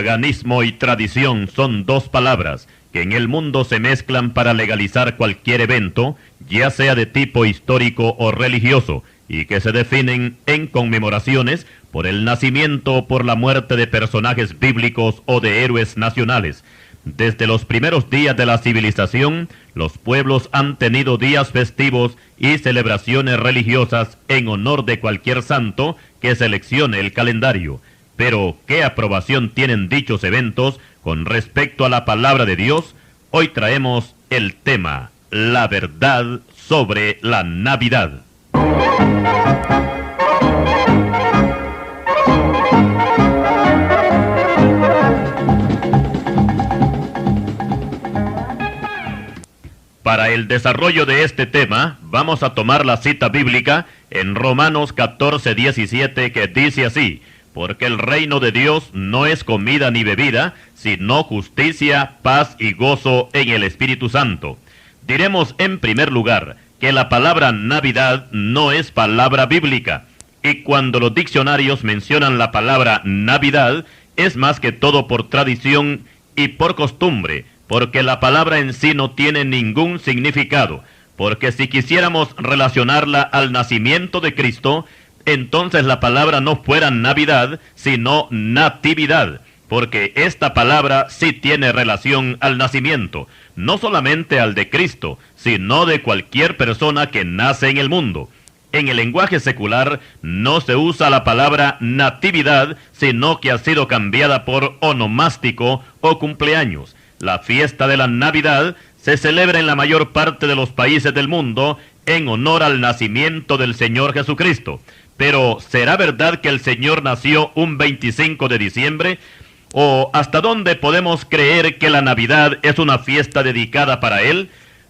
Paganismo y tradición son dos palabras que en el mundo se mezclan para legalizar cualquier evento, ya sea de tipo histórico o religioso, y que se definen en conmemoraciones por el nacimiento o por la muerte de personajes bíblicos o de héroes nacionales. Desde los primeros días de la civilización, los pueblos han tenido días festivos y celebraciones religiosas en honor de cualquier santo que seleccione el calendario. Pero, ¿qué aprobación tienen dichos eventos con respecto a la palabra de Dios? Hoy traemos el tema, la verdad sobre la Navidad. Para el desarrollo de este tema, vamos a tomar la cita bíblica en Romanos 14:17, que dice así: porque el reino de Dios no es comida ni bebida, sino justicia, paz y gozo en el Espíritu Santo. Diremos en primer lugar que la palabra Navidad no es palabra bíblica, y cuando los diccionarios mencionan la palabra Navidad, es más que todo por tradición y por costumbre, porque la palabra en sí no tiene ningún significado, porque si quisiéramos relacionarla al nacimiento de Cristo, entonces la palabra no fuera Navidad, sino natividad, porque esta palabra sí tiene relación al nacimiento, no solamente al de Cristo, sino de cualquier persona que nace en el mundo. En el lenguaje secular no se usa la palabra natividad, sino que ha sido cambiada por onomástico o cumpleaños. La fiesta de la Navidad se celebra en la mayor parte de los países del mundo en honor al nacimiento del Señor Jesucristo. Pero, ¿será verdad que el Señor nació un 25 de diciembre? ¿O hasta dónde podemos creer que la Navidad es una fiesta dedicada para Él?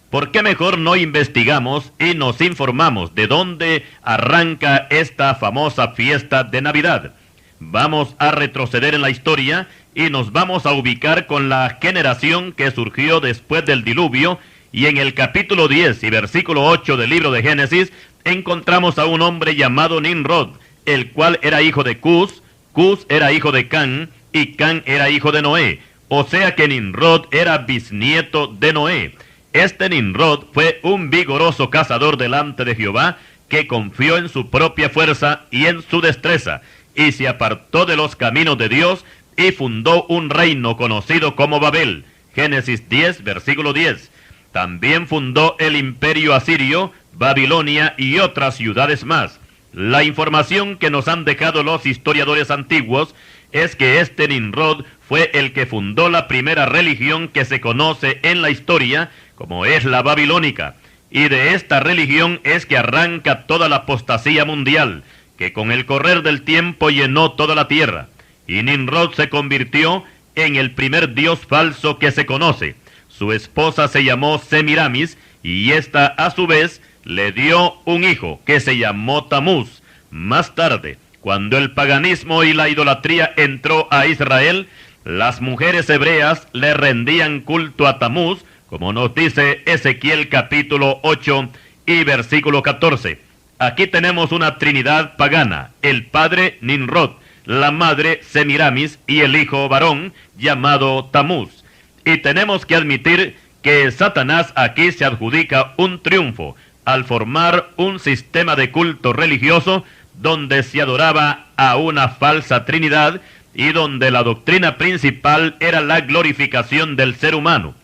¿Por qué mejor no investigamos y nos informamos de dónde arranca esta famosa fiesta de Navidad? Vamos a retroceder en la historia y nos vamos a ubicar con la generación que surgió después del diluvio, y en el capítulo 10 y versículo 8 del libro de Génesis encontramos a un hombre llamado Nimrod, el cual era hijo de Cus, Cus era hijo de Can, y Can era hijo de Noé. O sea que Nimrod era bisnieto de Noé. Este Nimrod fue un vigoroso cazador delante de Jehová, que confió en su propia fuerza y en su destreza, y se apartó de los caminos de Dios, y fundó un reino conocido como Babel. Génesis 10, versículo 10. También fundó el imperio asirio, Babilonia y otras ciudades más. La información que nos han dejado los historiadores antiguos es que este Nimrod fue el que fundó la primera religión que se conoce en la historia, como es la babilónica. Y de esta religión es que arranca toda la apostasía mundial, que con el correr del tiempo llenó toda la tierra. Y Nimrod se convirtió en el primer dios falso que se conoce. Su esposa se llamó Semiramis, y ésta a su vez le dio un hijo que se llamó Tamuz. Más tarde, cuando el paganismo y la idolatría entró a Israel, las mujeres hebreas le rendían culto a Tamuz, como nos dice Ezequiel capítulo 8 y versículo 14. Aquí tenemos una trinidad pagana: el padre Nimrod, la madre Semiramis y el hijo varón llamado Tamuz. Y tenemos que admitir que Satanás aquí se adjudica un triunfo al formar un sistema de culto religioso donde se adoraba a una falsa trinidad y donde la doctrina principal era la glorificación del ser humano.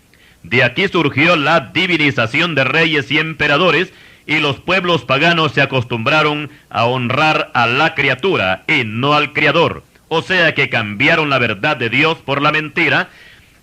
De aquí surgió la divinización de reyes y emperadores, y los pueblos paganos se acostumbraron a honrar a la criatura y no al Creador. O sea que cambiaron la verdad de Dios por la mentira.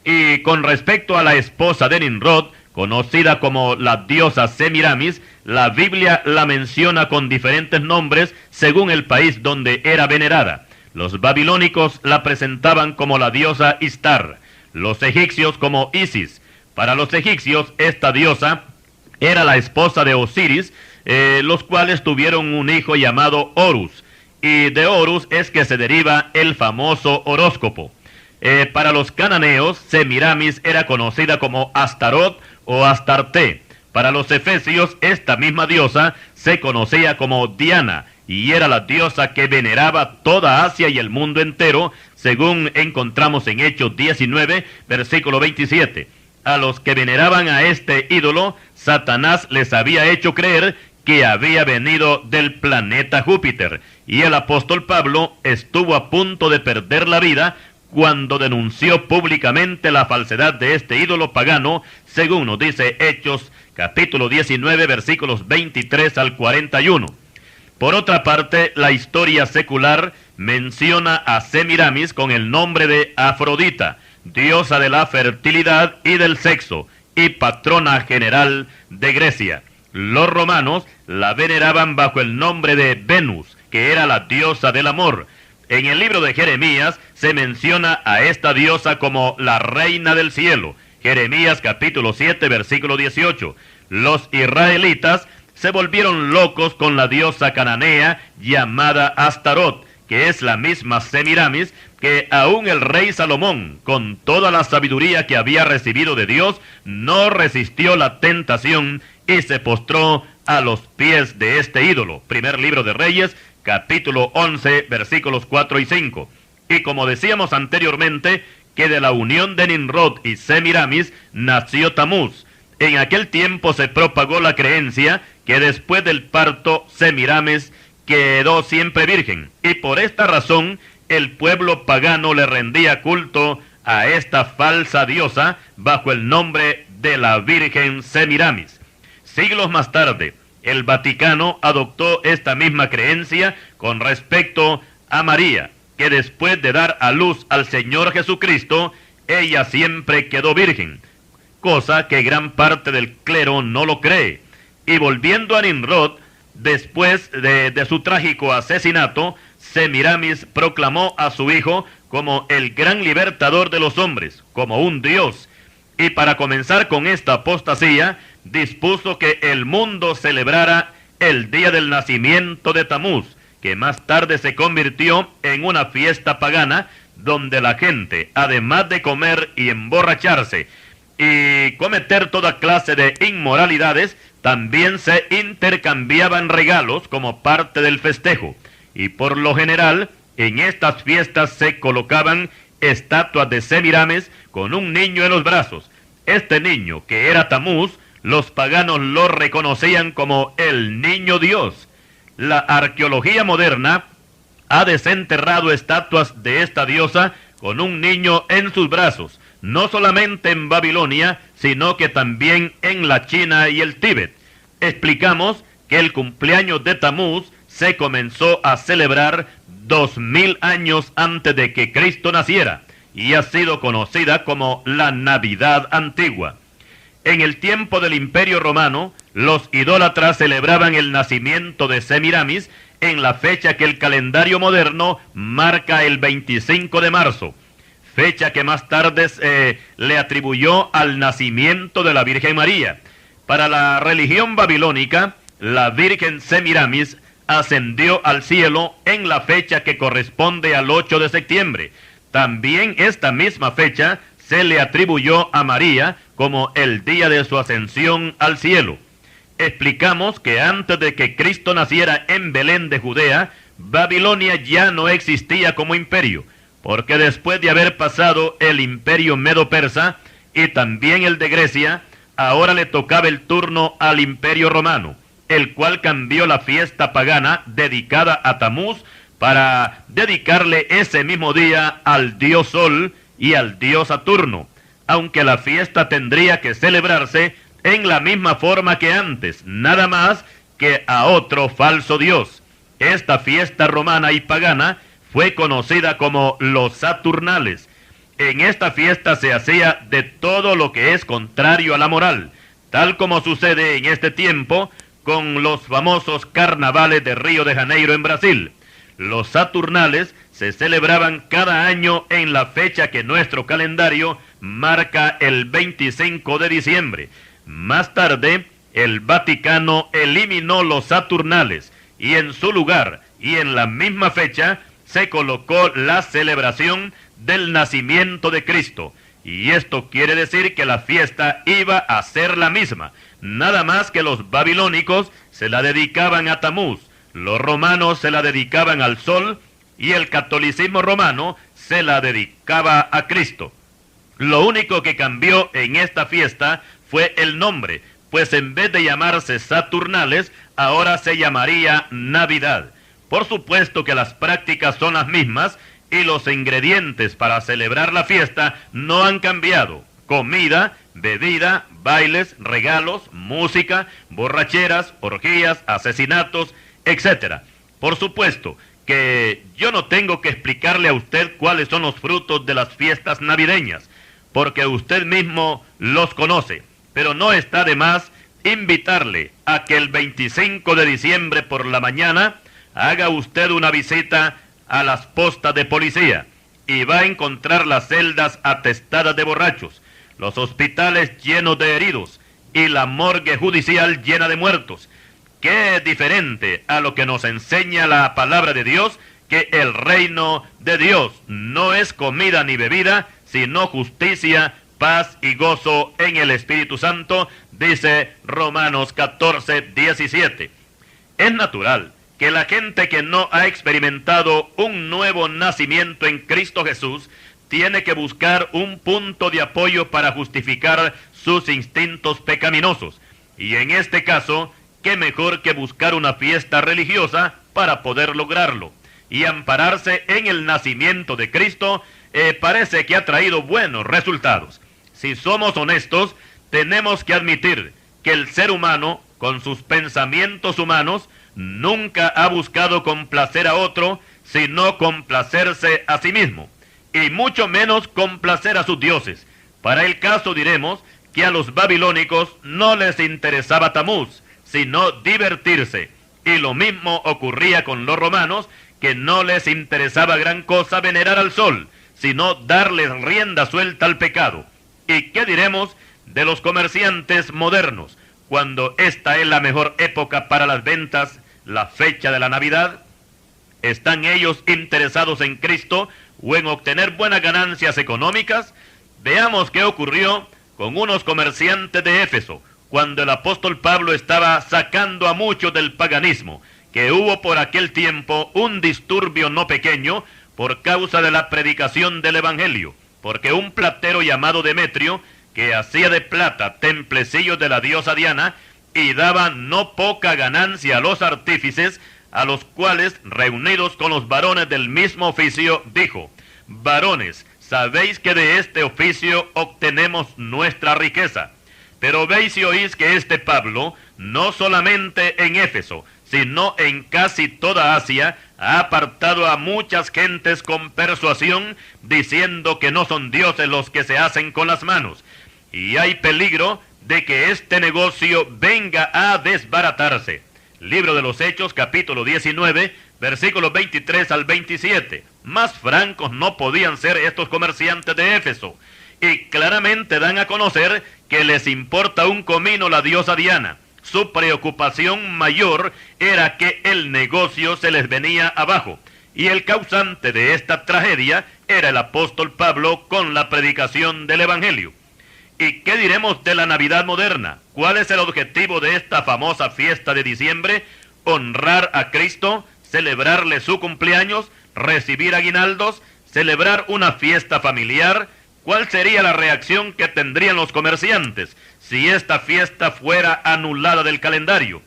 Y con respecto a la esposa de Nimrod, conocida como la diosa Semiramis, la Biblia la menciona con diferentes nombres según el país donde era venerada. Los babilónicos la presentaban como la diosa Istar, los egipcios como Isis. Para los egipcios, esta diosa era la esposa de Osiris, los cuales tuvieron un hijo llamado Horus, y de Horus es que se deriva el famoso horóscopo. Para los cananeos, Semiramis era conocida como Astarot o Astarte. Para los efesios, esta misma diosa se conocía como Diana, y era la diosa que veneraba toda Asia y el mundo entero, según encontramos en Hechos 19, versículo 27. A los que veneraban a este ídolo, Satanás les había hecho creer que había venido del planeta Júpiter, y el apóstol Pablo estuvo a punto de perder la vida cuando denunció públicamente la falsedad de este ídolo pagano, según nos dice Hechos capítulo 19, versículos 23 al 41. Por otra parte, la historia secular menciona a Semiramis con el nombre de Afrodita, diosa de la fertilidad y del sexo, y patrona general de Grecia. Los romanos la veneraban bajo el nombre de Venus, que era la diosa del amor. En el libro de Jeremías se menciona a esta diosa como la reina del cielo. Jeremías capítulo 7, versículo 18. Los israelitas se volvieron locos con la diosa cananea llamada Astarot, que es la misma Semiramis que aún el rey Salomón, con toda la sabiduría que había recibido de Dios, no resistió la tentación y se postró a los pies de este ídolo. Primer libro de Reyes, capítulo 11, versículos 4 y 5. Y como decíamos anteriormente, que de la unión de Nimrod y Semiramis nació Tamuz. En aquel tiempo se propagó la creencia que después del parto Semiramis quedó siempre virgen, y por esta razón el pueblo pagano le rendía culto a esta falsa diosa bajo el nombre de la Virgen Semiramis. Siglos más tarde, el Vaticano adoptó esta misma creencia con respecto a María, que después de dar a luz al Señor Jesucristo, ella siempre quedó virgen, cosa que gran parte del clero no lo cree. Y volviendo a Nimrod, después de su trágico asesinato, Semiramis proclamó a su hijo como el gran libertador de los hombres, como un dios. Y para comenzar con esta apostasía, dispuso que el mundo celebrara el día del nacimiento de Tamuz, que más tarde se convirtió en una fiesta pagana, donde la gente, además de comer y emborracharse, y cometer toda clase de inmoralidades, también se intercambiaban regalos como parte del festejo. Y por lo general, en estas fiestas se colocaban estatuas de Semiramis con un niño en los brazos. Este niño, que era Tamuz, los paganos lo reconocían como el niño Dios. La arqueología moderna ha desenterrado estatuas de esta diosa con un niño en sus brazos, no solamente en Babilonia, sino que también en la China y el Tíbet. Explicamos que el cumpleaños de Tamuz se comenzó a celebrar 2000 años antes de que Cristo naciera, y ha sido conocida como la Navidad antigua. En el tiempo del Imperio Romano, los idólatras celebraban el nacimiento de Semiramis en la fecha que el calendario moderno marca el 25 de marzo, fecha que más tarde le atribuyó al nacimiento de la Virgen María. Para la religión babilónica, la Virgen Semiramis ascendió al cielo en la fecha que corresponde al 8 de septiembre. También esta misma fecha se le atribuyó a María como el día de su ascensión al cielo. Explicamos que antes de que Cristo naciera en Belén de Judea, Babilonia ya no existía como imperio, porque después de haber pasado el imperio medo-persa y también el de Grecia, ahora le tocaba el turno al imperio romano, el cual cambió la fiesta pagana dedicada a Tamuz para dedicarle ese mismo día al dios Sol y al dios Saturno, aunque la fiesta tendría que celebrarse en la misma forma que antes, nada más que a otro falso dios. Esta fiesta romana y pagana fue conocida como los Saturnales. En esta fiesta se hacía de todo lo que es contrario a la moral, tal como sucede en este tiempo con los famosos carnavales de Río de Janeiro en Brasil. Los Saturnales se celebraban cada año en la fecha que nuestro calendario marca el 25 de diciembre. Más tarde, el Vaticano eliminó los Saturnales y en su lugar y en la misma fecha se colocó la celebración del nacimiento de Cristo. Y esto quiere decir que la fiesta iba a ser la misma, nada más que los babilónicos se la dedicaban a Tamuz, los romanos se la dedicaban al sol y el catolicismo romano se la dedicaba a Cristo. Lo único que cambió en esta fiesta fue el nombre, pues en vez de llamarse Saturnales, ahora se llamaría Navidad. Por supuesto que las prácticas son las mismas y los ingredientes para celebrar la fiesta no han cambiado. Comida, bebida, bailes, regalos, música, borracheras, orgías, asesinatos, etc. Por supuesto que yo no tengo que explicarle a usted cuáles son los frutos de las fiestas navideñas, porque usted mismo los conoce, pero no está de más invitarle a que el 25 de diciembre por la mañana haga usted una visita a las postas de policía y va a encontrar las celdas atestadas de borrachos, los hospitales llenos de heridos y la morgue judicial llena de muertos. Qué diferente a lo que nos enseña la palabra de Dios, que el reino de Dios no es comida ni bebida, sino justicia, paz y gozo en el Espíritu Santo, dice Romanos 14, 17. Es natural que la gente que no ha experimentado un nuevo nacimiento en Cristo Jesús tiene que buscar un punto de apoyo para justificar sus instintos pecaminosos. Y en este caso, qué mejor que buscar una fiesta religiosa para poder lograrlo. Y ampararse en el nacimiento de Cristo parece que ha traído buenos resultados. Si somos honestos, tenemos que admitir que el ser humano, con sus pensamientos humanos, nunca ha buscado complacer a otro, sino complacerse a sí mismo, y mucho menos complacer a sus dioses. Para el caso diremos que a los babilónicos no les interesaba Tamuz, sino divertirse, y lo mismo ocurría con los romanos, que no les interesaba gran cosa venerar al sol, sino darles rienda suelta al pecado. ¿Y qué diremos de los comerciantes modernos, cuando esta es la mejor época para las ventas, la fecha de la Navidad? ¿Están ellos interesados en Cristo o en obtener buenas ganancias económicas? Veamos qué ocurrió con unos comerciantes de Éfeso, cuando el apóstol Pablo estaba sacando a muchos del paganismo, que hubo por aquel tiempo un disturbio no pequeño por causa de la predicación del Evangelio, porque un platero llamado Demetrio, que hacía de plata templecillos de la diosa Diana, y daba no poca ganancia a los artífices, a los cuales, reunidos con los varones del mismo oficio, dijo: varones, sabéis que de este oficio obtenemos nuestra riqueza. Pero veis y oís que este Pablo, no solamente en Éfeso, sino en casi toda Asia, ha apartado a muchas gentes con persuasión, diciendo que no son dioses los que se hacen con las manos. Y hay peligro de que este negocio venga a desbaratarse. Libro de los Hechos, capítulo 19, versículos 23 al 27. Más francos no podían ser estos comerciantes de Éfeso, y claramente dan a conocer que les importa un comino la diosa Diana. Su preocupación mayor era que el negocio se les venía abajo, y el causante de esta tragedia era el apóstol Pablo con la predicación del Evangelio. ¿Y qué diremos de la Navidad moderna? ¿Cuál es el objetivo de esta famosa fiesta de diciembre? Honrar a Cristo, celebrarle su cumpleaños, recibir aguinaldos, celebrar una fiesta familiar. ¿Cuál sería la reacción que tendrían los comerciantes si esta fiesta fuera anulada del calendario?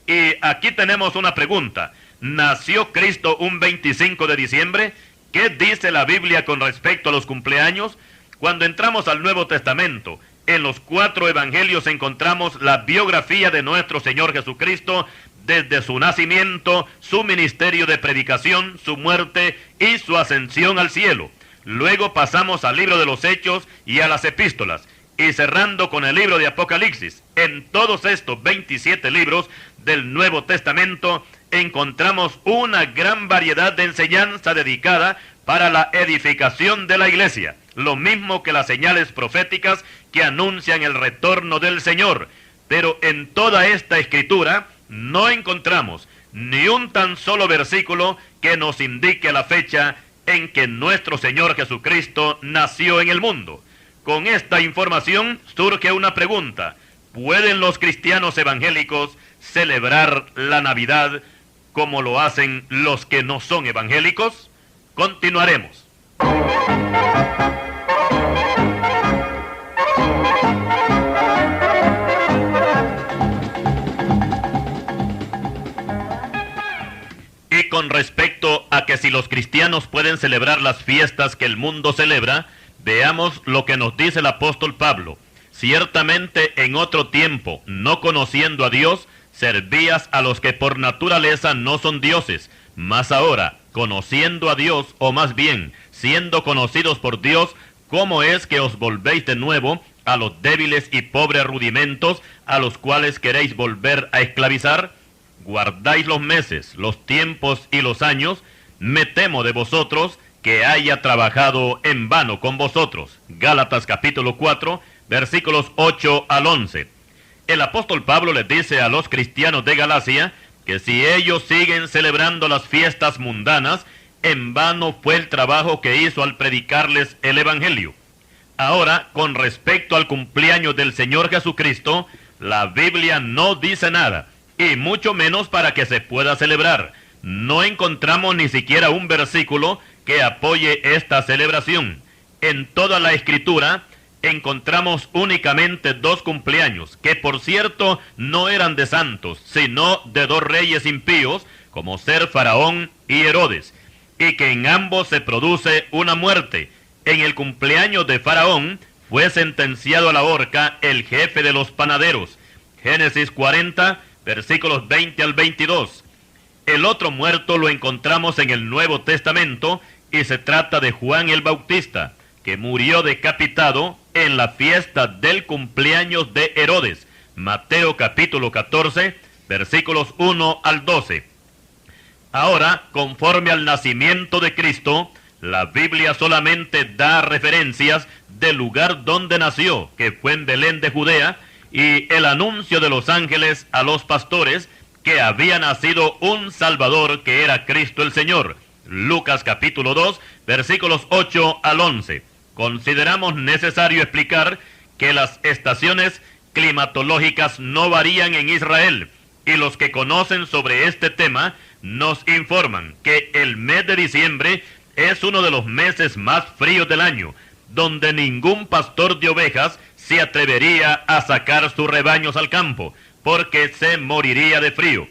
Y aquí tenemos una pregunta. ¿Nació Cristo un 25 de diciembre? ¿Qué dice la Biblia con respecto a los cumpleaños? Cuando entramos al Nuevo Testamento, en los 4 evangelios encontramos la biografía de nuestro Señor Jesucristo, desde su nacimiento, su ministerio de predicación, su muerte y su ascensión al cielo. Luego pasamos al libro de los Hechos y a las epístolas, y cerrando con el libro de Apocalipsis. En todos estos 27 libros del Nuevo Testamento encontramos una gran variedad de enseñanza dedicada para la edificación de la iglesia, lo mismo que las señales proféticas que anuncian el retorno del Señor. Pero en toda esta escritura no encontramos ni un tan solo versículo que nos indique la fecha en que nuestro Señor Jesucristo nació en el mundo. Con esta información surge una pregunta: ¿pueden los cristianos evangélicos celebrar la Navidad como lo hacen los que no son evangélicos? Continuaremos. Y con respecto a que si los cristianos pueden celebrar las fiestas que el mundo celebra, veamos lo que nos dice el apóstol Pablo. Ciertamente en otro tiempo, no conociendo a Dios, servías a los que por naturaleza no son dioses, mas ahora, conociendo a Dios, o más bien, siendo conocidos por Dios, ¿cómo es que os volvéis de nuevo a los débiles y pobres rudimentos a los cuales queréis volver a esclavizar? Guardáis los meses, los tiempos y los años, me temo de vosotros que haya trabajado en vano con vosotros. Gálatas capítulo 4, versículos 8 al 11. El apóstol Pablo les dice a los cristianos de Galacia que si ellos siguen celebrando las fiestas mundanas, en vano fue el trabajo que hizo al predicarles el Evangelio. Ahora, con respecto al cumpleaños del Señor Jesucristo, la Biblia no dice nada, y mucho menos para que se pueda celebrar. No encontramos ni siquiera un versículo que apoye esta celebración. En toda la Escritura encontramos únicamente 2 cumpleaños, que por cierto no eran de santos, sino de 2 reyes impíos, como ser Faraón y Herodes, y que en ambos se produce una muerte. En el cumpleaños de Faraón fue sentenciado a la horca el jefe de los panaderos. Génesis 40, versículos 20 al 22. El otro muerto lo encontramos en el Nuevo Testamento y se trata de Juan el Bautista, que murió decapitado en la fiesta del cumpleaños de Herodes. Mateo capítulo 14, versículos 1 al 12. Ahora, conforme al nacimiento de Cristo, la Biblia solamente da referencias del lugar donde nació, que fue en Belén de Judea, y el anuncio de los ángeles a los pastores que había nacido un Salvador que era Cristo el Señor. Lucas capítulo 2, versículos 8 al 11. Consideramos necesario explicar que las estaciones climatológicas no varían en Israel, y los que conocen sobre este tema nos informan que el mes de diciembre es uno de los meses más fríos del año, donde ningún pastor de ovejas se atrevería a sacar sus rebaños al campo, porque se moriría de frío.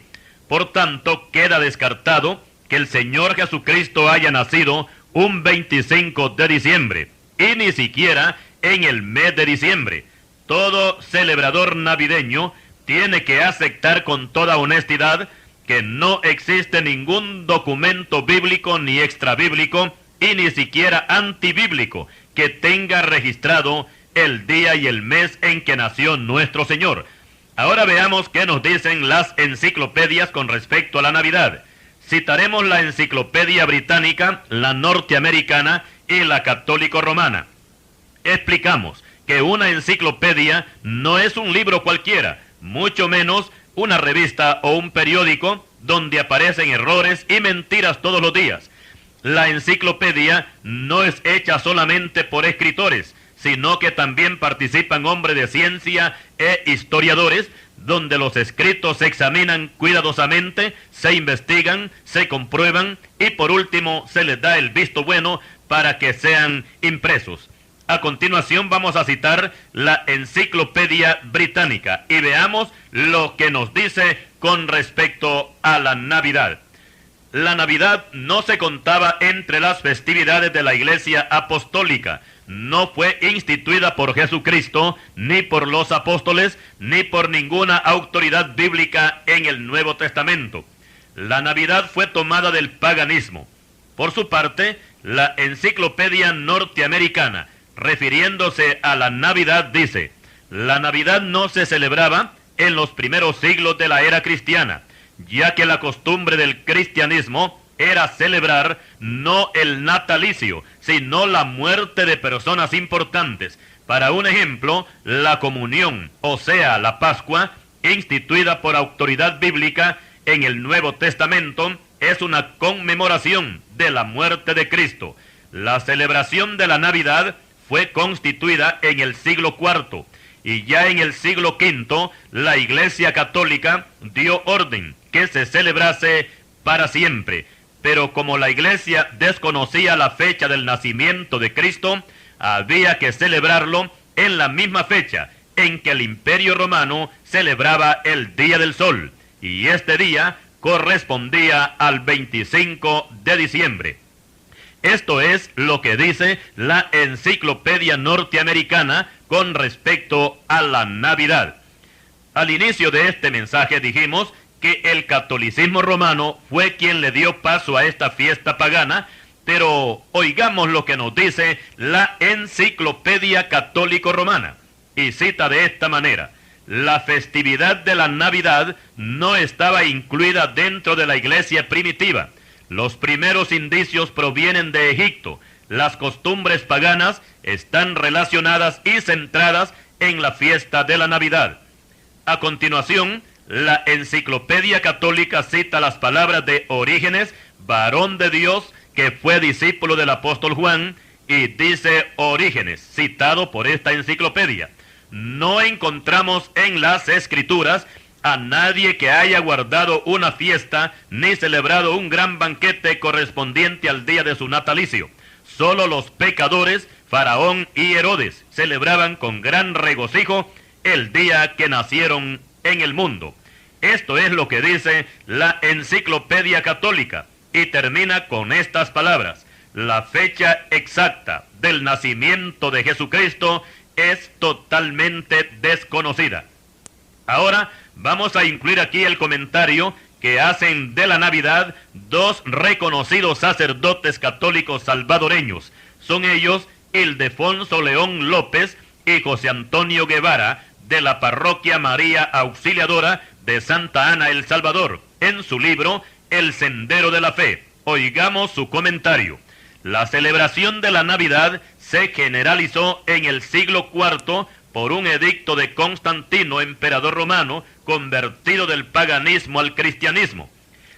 Por tanto, queda descartado que el Señor Jesucristo haya nacido un 25 de diciembre, y ni siquiera en el mes de diciembre. Todo celebrador navideño tiene que aceptar con toda honestidad que no existe ningún documento bíblico ni extrabíblico, y ni siquiera antibíblico, que tenga registrado el día y el mes en que nació nuestro Señor. Ahora veamos qué nos dicen las enciclopedias con respecto a la Navidad. Citaremos la Enciclopedia Británica, la Norteamericana y la Católico Romana. Explicamos que una enciclopedia no es un libro cualquiera, mucho menos una revista o un periódico donde aparecen errores y mentiras todos los días. La enciclopedia no es hecha solamente por escritores, sino que también participan hombres de ciencia e historiadores, donde los escritos se examinan cuidadosamente, se investigan, se comprueban y por último se les da el visto bueno para que sean impresos. A continuación vamos a citar la Enciclopedia Británica y veamos lo que nos dice con respecto a la Navidad. La Navidad no se contaba entre las festividades de la Iglesia Apostólica. No fue instituida por Jesucristo, ni por los apóstoles, ni por ninguna autoridad bíblica en el Nuevo Testamento. La Navidad fue tomada del paganismo. Por su parte, la Enciclopedia Norteamericana, refiriéndose a la Navidad, dice: la Navidad no se celebraba en los primeros siglos de la era cristiana, ya que la costumbre del cristianismo era celebrar no el natalicio, sino la muerte de personas importantes. Para un ejemplo, la comunión, o sea, la Pascua, instituida por autoridad bíblica en el Nuevo Testamento, es una conmemoración de la muerte de Cristo. La celebración de la Navidad fue constituida en el siglo IV, y ya en el siglo V la Iglesia Católica dio orden que se celebrase para siempre. pero como la iglesia desconocía la fecha del nacimiento de Cristo, había que celebrarlo en la misma fecha en que el Imperio Romano celebraba el Día del Sol, y este día correspondía al 25 de diciembre. Esto es lo que dice la Enciclopedia Norteamericana con respecto a la Navidad. Al inicio de este mensaje dijimos que el catolicismo romano fue quien le dio paso a esta fiesta pagana, pero oigamos lo que nos dice la Enciclopedia Católico Romana, y cita de esta manera: la festividad de la Navidad no estaba incluida dentro de la iglesia primitiva. Los primeros indicios provienen de Egipto. Las costumbres paganas están relacionadas y centradas en la fiesta de la Navidad. A continuación, la Enciclopedia Católica cita las palabras de Orígenes, varón de Dios, que fue discípulo del apóstol Juan, y dice Orígenes, citado por esta enciclopedia: no encontramos en las Escrituras a nadie que haya guardado una fiesta ni celebrado un gran banquete correspondiente al día de su natalicio. Solo los pecadores, Faraón y Herodes, celebraban con gran regocijo el día que nacieron en el mundo. Esto es lo que dice la Enciclopedia Católica, y termina con estas palabras: la fecha exacta del nacimiento de Jesucristo es totalmente desconocida. Ahora vamos a incluir aquí el comentario que hacen de la Navidad dos reconocidos sacerdotes católicos salvadoreños. Son ellos Ildefonso León López y José Antonio Guevara, de la Parroquia María Auxiliadora de Santa Ana, El Salvador, en su libro El Sendero de la Fe. Oigamos su comentario. La celebración de la Navidad se generalizó en el siglo IV por un edicto de Constantino, emperador romano, convertido del paganismo al cristianismo.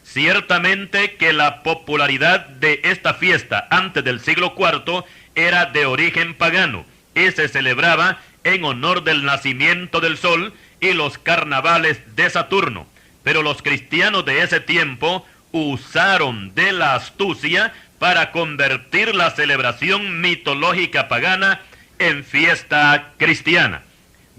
Ciertamente que la popularidad de esta fiesta antes del siglo IV era de origen pagano y se celebraba en honor del nacimiento del sol y los carnavales de Saturno. Pero los cristianos de ese tiempo usaron de la astucia para convertir la celebración mitológica pagana en fiesta cristiana.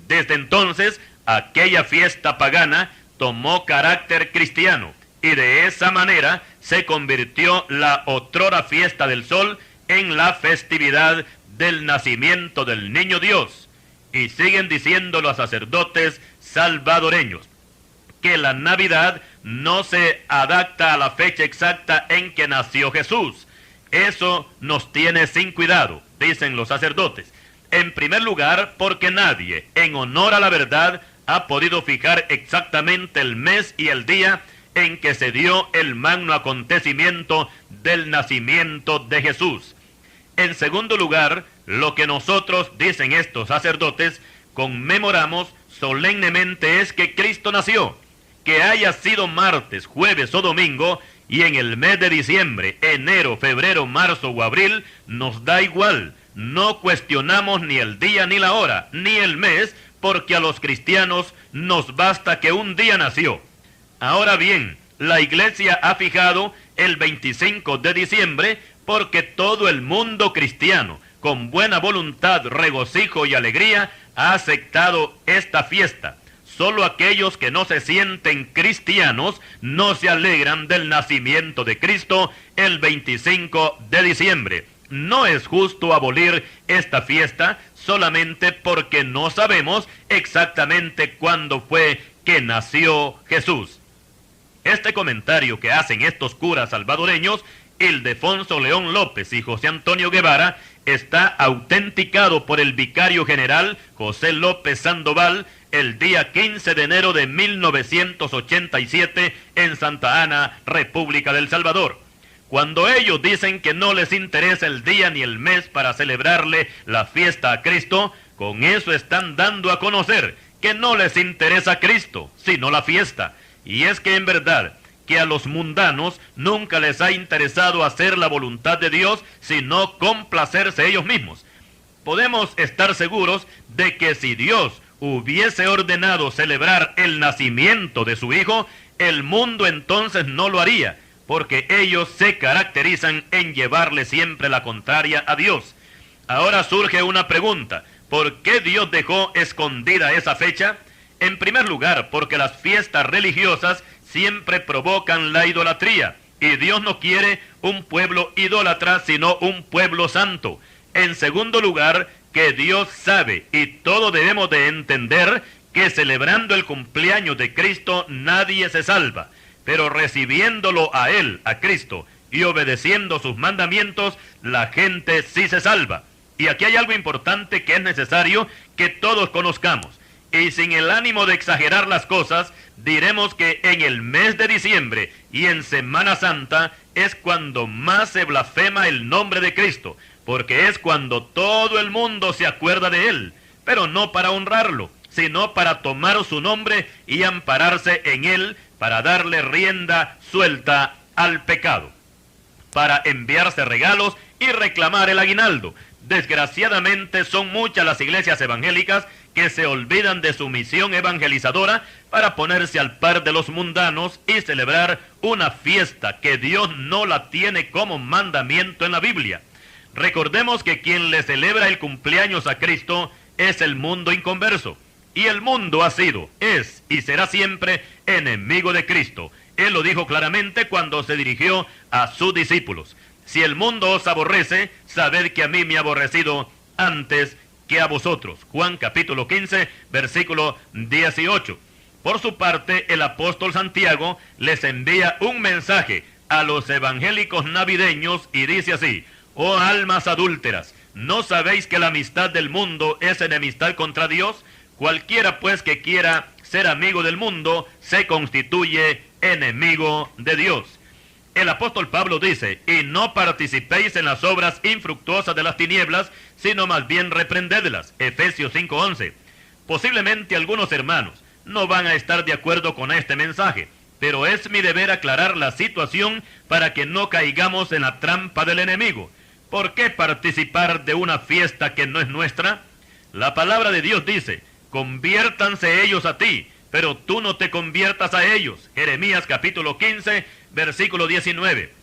Desde entonces, aquella fiesta pagana tomó carácter cristiano, y de esa manera se convirtió la otrora fiesta del sol en la festividad del nacimiento del niño Dios. Y siguen diciendo los sacerdotes salvadoreños que la Navidad no se adapta a la fecha exacta en que nació Jesús. Eso nos tiene sin cuidado, dicen los sacerdotes. En primer lugar, porque nadie, en honor a la verdad, ha podido fijar exactamente el mes y el día en que se dio el magno acontecimiento del nacimiento de Jesús. En segundo lugar, lo que nosotros, dicen estos sacerdotes, conmemoramos solemnemente es que Cristo nació. Que haya sido martes, jueves o domingo, y en el mes de diciembre, enero, febrero, marzo o abril, nos da igual. No cuestionamos ni el día ni la hora, ni el mes, porque a los cristianos nos basta que un día nació. Ahora bien, la iglesia ha fijado el 25 de diciembre porque todo el mundo cristiano, con buena voluntad, regocijo y alegría, ha aceptado esta fiesta. Solo aquellos que no se sienten cristianos no se alegran del nacimiento de Cristo el 25 de diciembre. No es justo abolir esta fiesta solamente porque no sabemos exactamente cuándo fue que nació Jesús. Este comentario que hacen estos curas salvadoreños, Ildefonso León López y José Antonio Guevara, está autenticado por el vicario general José López Sandoval el día 15 de enero de 1987 en Santa Ana, República del Salvador. Cuando ellos dicen que no les interesa el día ni el mes para celebrarle la fiesta a Cristo, con eso están dando a conocer que no les interesa Cristo, sino la fiesta. Y es que en verdad que a los mundanos nunca les ha interesado hacer la voluntad de Dios, sino complacerse ellos mismos. Podemos estar seguros de que si Dios hubiese ordenado celebrar el nacimiento de su Hijo, el mundo entonces no lo haría, porque ellos se caracterizan en llevarle siempre la contraria a Dios. Ahora surge una pregunta: ¿por qué Dios dejó escondida esa fecha? En primer lugar, porque las fiestas religiosas siempre provocan la idolatría, y Dios no quiere un pueblo idólatra, sino un pueblo santo. En segundo lugar, que Dios sabe, y todos debemos de entender, que celebrando el cumpleaños de Cristo nadie se salva, pero recibiéndolo a Él, a Cristo, y obedeciendo sus mandamientos, la gente sí se salva. Y aquí hay algo importante que es necesario que todos conozcamos. Y sin el ánimo de exagerar las cosas, diremos que en el mes de diciembre y en Semana Santa es cuando más se blasfema el nombre de Cristo, porque es cuando todo el mundo se acuerda de Él, pero no para honrarlo, sino para tomar su nombre y ampararse en Él, para darle rienda suelta al pecado, para enviarse regalos y reclamar el aguinaldo. Desgraciadamente son muchas las iglesias evangélicas que se olvidan de su misión evangelizadora para ponerse al par de los mundanos y celebrar una fiesta que Dios no la tiene como mandamiento en la Biblia. Recordemos que quien le celebra el cumpleaños a Cristo es el mundo inconverso, y el mundo ha sido, es y será siempre enemigo de Cristo. Él lo dijo claramente cuando se dirigió a sus discípulos: si el mundo os aborrece, sabed que a mí me ha aborrecido antes que a vosotros. Juan capítulo 15, versículo 18. Por su parte, el apóstol Santiago les envía un mensaje a los evangélicos navideños y dice así: oh almas adúlteras, ¿no sabéis que la amistad del mundo es enemistad contra Dios? Cualquiera pues que quiera ser amigo del mundo se constituye enemigo de Dios. El apóstol Pablo dice: y no participéis en las obras infructuosas de las tinieblas, sino más bien reprendedlas. Efesios 5:11. Posiblemente algunos hermanos no van a estar de acuerdo con este mensaje, pero es mi deber aclarar la situación para que no caigamos en la trampa del enemigo. ¿Por qué participar de una fiesta que no es nuestra? La palabra de Dios dice: conviértanse ellos a ti, pero tú no te conviertas a ellos. Jeremías capítulo 15, versículo 19.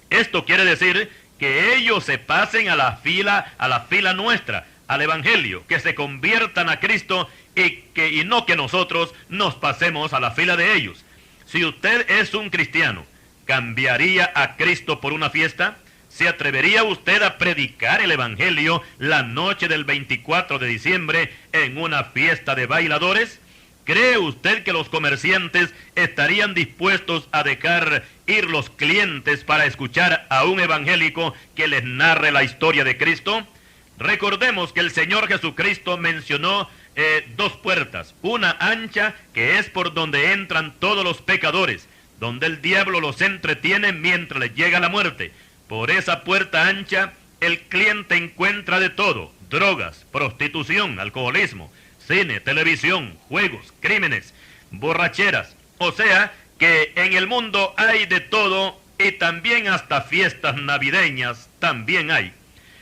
Esto quiere decir que ellos se pasen a la fila nuestra, al evangelio, que se conviertan a Cristo y no que nosotros nos pasemos a la fila de ellos. Si usted es un cristiano, ¿cambiaría a Cristo por una fiesta? ¿Se atrevería usted a predicar el evangelio la noche del 24 de diciembre en una fiesta de bailadores? ¿Cree usted que los comerciantes estarían dispuestos a dejar ir los clientes para escuchar a un evangélico que les narre la historia de Cristo? Recordemos que el Señor Jesucristo mencionó dos puertas: una ancha, que es por donde entran todos los pecadores, donde el diablo los entretiene mientras les llega la muerte. Por esa puerta ancha el cliente encuentra de todo: drogas, prostitución, alcoholismo, cine, televisión, juegos, crímenes, borracheras. O sea que en el mundo hay de todo, y también hasta fiestas navideñas también hay.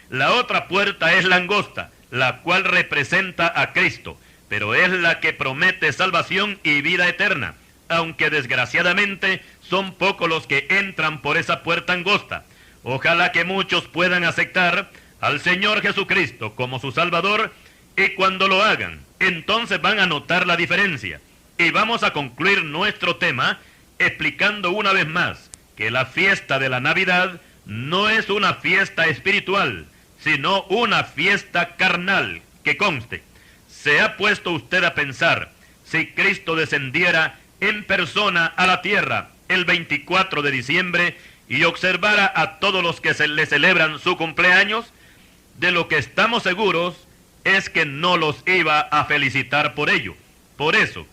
La otra puerta es la angosta, la cual representa a Cristo, pero es la que promete salvación y vida eterna, aunque desgraciadamente son pocos los que entran por esa puerta angosta. Ojalá que muchos puedan aceptar al Señor Jesucristo como su Salvador, y cuando lo hagan, entonces van a notar la diferencia. Y vamos a concluir nuestro tema explicando una vez más que la fiesta de la Navidad no es una fiesta espiritual, sino una fiesta carnal. Que conste, ¿se ha puesto usted a pensar si Cristo descendiera en persona a la tierra el 24 de diciembre y observara a todos los que le celebran su cumpleaños? De lo que estamos seguros es que no los iba a felicitar por ello. Por eso,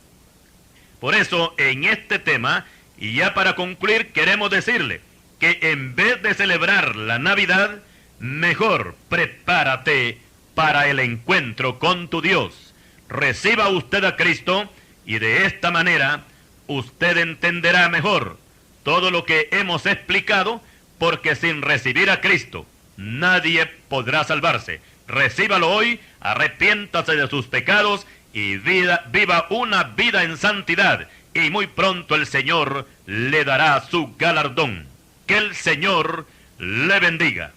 en este tema, y ya para concluir, queremos decirle que en vez de celebrar la Navidad, mejor prepárate para el encuentro con tu Dios. Reciba usted a Cristo, y de esta manera usted entenderá mejor todo lo que hemos explicado, porque sin recibir a Cristo nadie podrá salvarse. Recíbalo hoy, arrepiéntase de sus pecados y viva una vida en santidad, y muy pronto el Señor le dará su galardón. Que el Señor le bendiga.